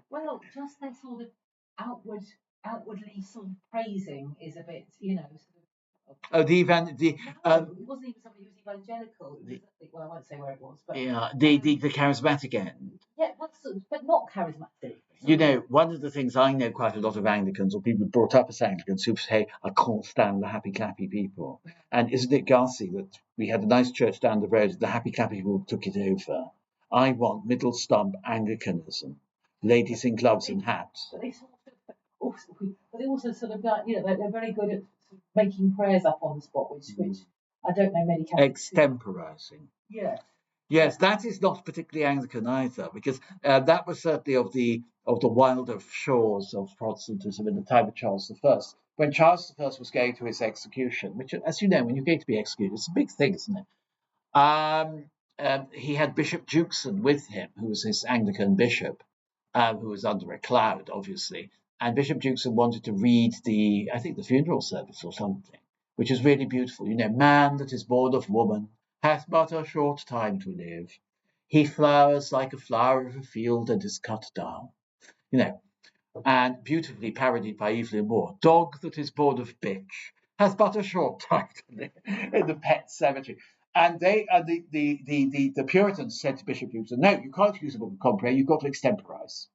Well, just their sort of outwardly sort of praising is a bit, sort of. Oh, it wasn't even somebody who was evangelical. Well, I won't say where it was, but yeah, the charismatic end. Yeah, but not charismatic. One of the things I know quite a lot of Anglicans or people brought up as Anglicans who say, I can't stand the happy clappy people. And isn't it ghastly that we had a nice church down the road, the happy clappy people took it over? I want middle stump Anglicanism, ladies in gloves and hats. But they also sort of like, they're very good at making prayers up on the spot, which I don't know many Catholics. Extemporising. Yeah. Yes, that is not particularly Anglican either, because that was certainly of the wilder shores of Protestantism in the time of Charles I. When Charles I was going to his execution, which, as you know, when you're going to be executed, it's a big thing, isn't it? He had Bishop Jukes with him, who was his Anglican bishop, who was under a cloud, obviously. And Bishop Jukes wanted to read the funeral service or something, which is really beautiful. Man that is born of woman hath but a short time to live. He flowers like a flower of a field and is cut down. And beautifully parodied by Evelyn Moore. Dog that is born of bitch hath but a short time to live in the pet cemetery. And the Puritans said to Bishop Jukes, no, you can't use a book of Compre, you've got to extemporise.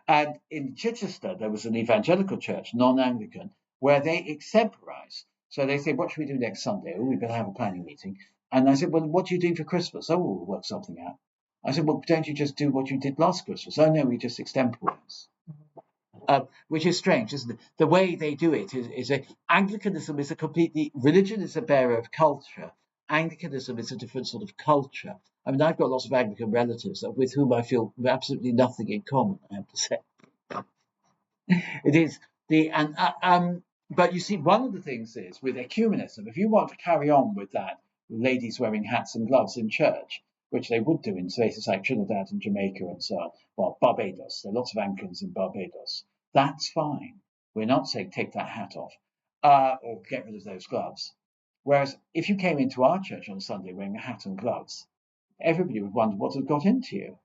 And in Chichester, there was an evangelical church, non-Anglican, where they extemporise. So they say, what should we do next Sunday? Oh, we better have a planning meeting. And I said, well, what do you do for Christmas? Oh, we'll work something out. I said, well, don't you just do what you did last Christmas? Oh, no, we just extemporise. Which is strange, isn't it? The way they do it is Anglicanism is religion is a bearer of culture. Anglicanism is a different sort of culture. I mean, I've got lots of Anglican relatives with whom I feel absolutely nothing in common, I have to say. It is but you see, one of the things is with ecumenism, if you want to carry on with that, ladies wearing hats and gloves in church, which they would do in places like Trinidad and Jamaica and so on, well, Barbados, there are lots of Anglicans in Barbados, that's fine. We're not saying take that hat off or get rid of those gloves. Whereas if you came into our church on Sunday wearing a hat and gloves, everybody would wonder what had got into you,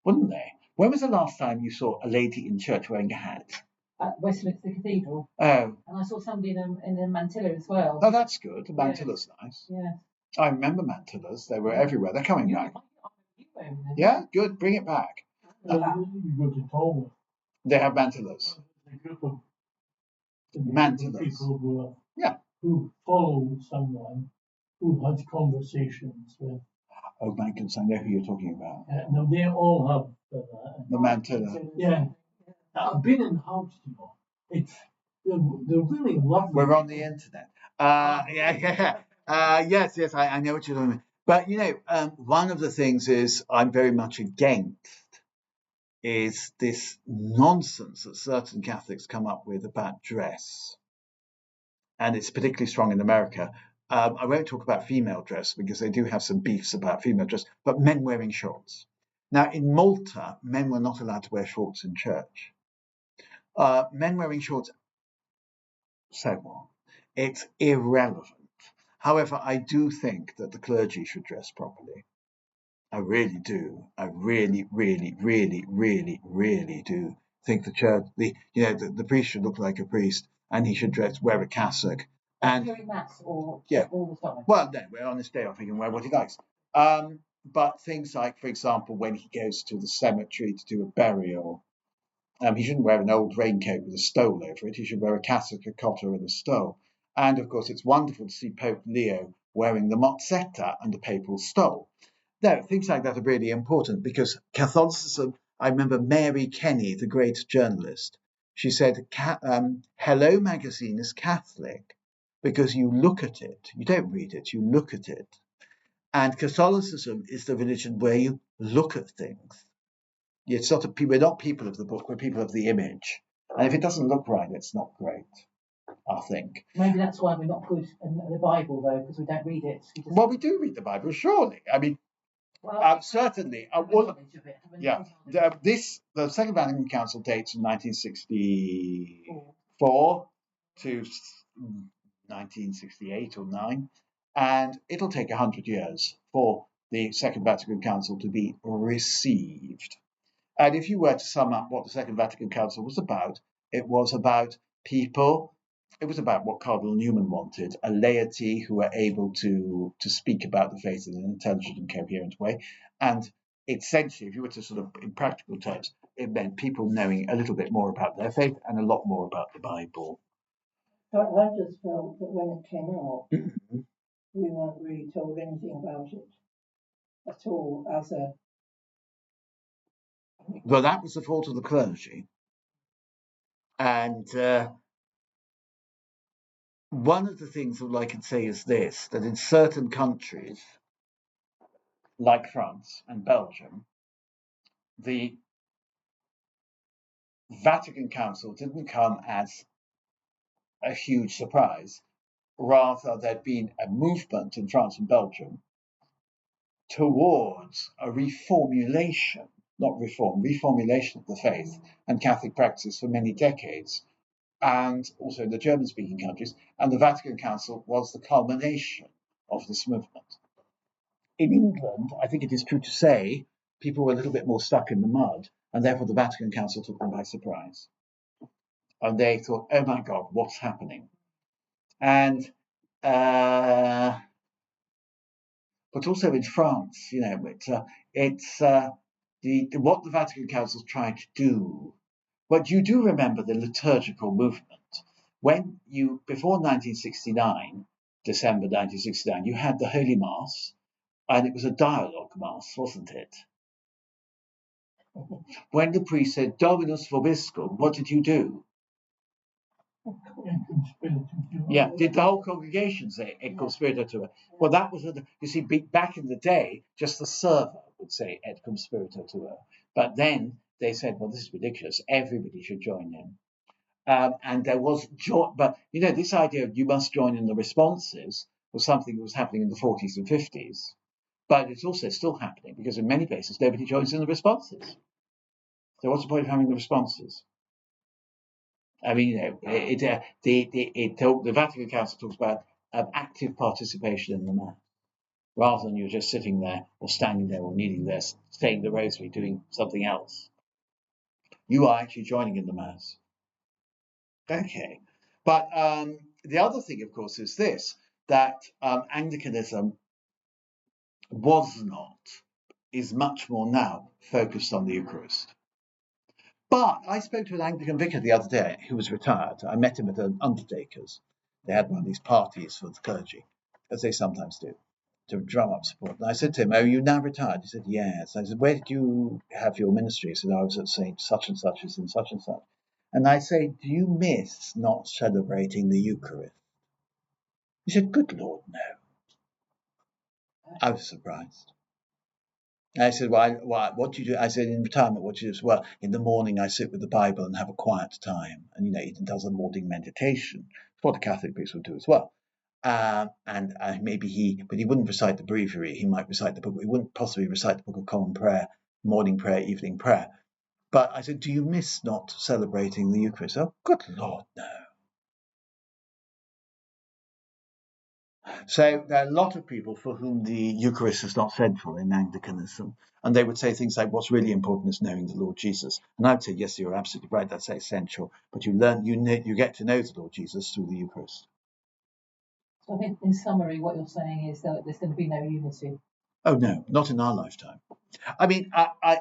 wouldn't they? When was the last time you saw a lady in church wearing a hat? At Westminster Cathedral. Oh. And I saw somebody in a mantilla as well. Oh, that's good. The mantilla's nice. Yeah. I remember mantillas. They were everywhere. They're coming back. You Yeah, good. Bring it back. You go to Tolworth. They have mantillas. A group of Mantillas. people who follow someone who has conversations with. Oh my goodness, I know who you're talking about. No, they all have the mantilla. Yeah, I've been in hubs, you know. They're really lovely. We're on the internet. Yes, I know what you're talking about. But you know, one of the things is I'm very much against is this nonsense that certain Catholics come up with about dress, and it's particularly strong in America. I won't talk about female dress because they do have some beefs about female dress, but men wearing shorts. Now, in Malta, men were not allowed to wear shorts in church. Men wearing shorts, so what? It's irrelevant. However, I do think that the clergy should dress properly. I really do. I really, really, really, really, really do think the church, the priest should look like a priest, and he should wear a cassock. And during mass or all the time? Well, no, on this day off he can wear what he likes. But things like, for example, when he goes to the cemetery to do a burial, he shouldn't wear an old raincoat with a stole over it. He should wear a cassock, a cotter, and a stole. And of course, it's wonderful to see Pope Leo wearing the mozzetta and the papal stole. No, things like that are really important because Catholicism. I remember Mary Kenny, the great journalist. She said, "Hello Magazine is Catholic because you look at it. You don't read it. You look at it." And Catholicism is the religion where you look at things. It's not we're not people of the book, we're people of the image. And if it doesn't look right, it's not great, I think. Maybe that's why we're not good in the Bible, though, because we don't read it. Well, we do read the Bible, surely. I mean, certainly. The Second Vatican Council dates from 1964 to 1968 or 9, and it'll take 100 years for the Second Vatican Council to be received. And if you were to sum up what the Second Vatican Council was about, it was about people. It was about what Cardinal Newman wanted, a laity who were able to speak about the faith in an intelligent and coherent way. And essentially, if you were to sort of, in practical terms, it meant people knowing a little bit more about their faith and a lot more about the Bible. But I just felt that when it came out, we weren't really told anything about it at all as a... Well, that was the fault of the clergy. And one of the things that I could say is this, that in certain countries, like France and Belgium, the Vatican Council didn't come as a huge surprise. Rather, there'd been a movement in France and Belgium towards a reformulation of the faith and Catholic practices for many decades, and also in the German-speaking countries, and the Vatican Council was the culmination of this movement. In England, I think it is true to say, people were a little bit more stuck in the mud, and therefore the Vatican Council took them by surprise. And they thought, oh my God, what's happening? And but also in France, it's what the Vatican Council is trying to do. But you do remember the liturgical movement. When before 1969, December 1969, you had the Holy Mass, and it was a dialogue mass, wasn't it? When the priest said, Dominus vobiscum, what did you do? Yeah, did the whole congregation say et cum spiritu tuo? Well, that was, you see, back in the day, just the server would say et cum spiritu tuo. But then they said, well, this is ridiculous. Everybody should join in. And there was but this idea of you must join in the responses was something that was happening in the 40s and 50s. But it's also still happening because in many places nobody joins in the responses. So what's the point of having the responses? I mean, the Vatican Council talks about active participation in the Mass. rather than you're just sitting there or standing there or kneeling there, saying the rosary, doing something else. You are actually joining in the Mass. Okay. But the other thing, of course, is this, that Anglicanism is much more now focused on the Eucharist. But I spoke to an Anglican vicar the other day who was retired. I met him at an undertaker's. They had one of these parties for the clergy, as they sometimes do, to drum up support. And I said to him, "Oh, you now retired?" He said, "Yes." I said, "Where did you have your ministry?" He said, "I was at St. Such and Such, in such and such." And I say, "Do you miss not celebrating the Eucharist?" He said, "Good Lord, no." I was surprised. I said, "Why, what do you do?" I said, "In retirement, what do you do?" Well, in the morning I sit with the Bible and have a quiet time. And, he does a morning meditation. It's what a Catholic priest would do as well. And but he wouldn't recite the breviary. He might recite the book, but he wouldn't possibly recite the Book of Common Prayer, morning prayer, evening prayer. But I said, "Do you miss not celebrating the Eucharist?" "Oh, good Lord, no." So there are a lot of people for whom the Eucharist is not central in Anglicanism, and they would say things like, "What's really important is knowing the Lord Jesus." And I would say, "Yes, you're absolutely right. That's essential. But you get to know the Lord Jesus through the Eucharist." So I think, in summary, what you're saying is that there's going to be no unity. Oh no, not in our lifetime. I mean,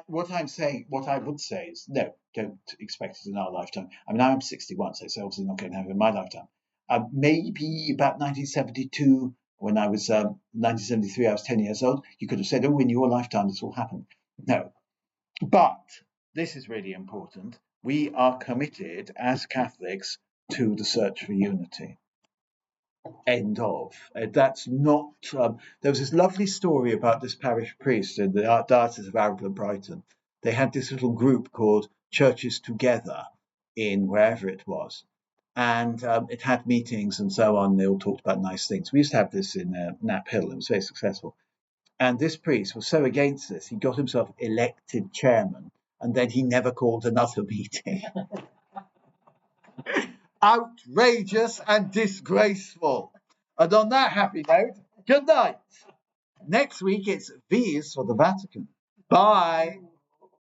what I would say is, no, don't expect it in our lifetime. I mean, I'm 61, so it's obviously not going to happen in my lifetime. Maybe about 1972, when I was 1973, I was 10 years old. You could have said, "Oh, in your lifetime this will happen." No, but this is really important. We are committed as Catholics to the search for unity. End of. That's not. There was this lovely story about this parish priest in the Diocese of Arundel and Brighton. They had this little group called Churches Together in wherever it was. And it had meetings and so on. They all talked about nice things. We used to have this in Knapp Hill. It was very successful. And this priest was so against this, he got himself elected chairman, and then he never called another meeting. Outrageous and disgraceful. And on that happy note, good night. Next week it's V's for the Vatican. Bye.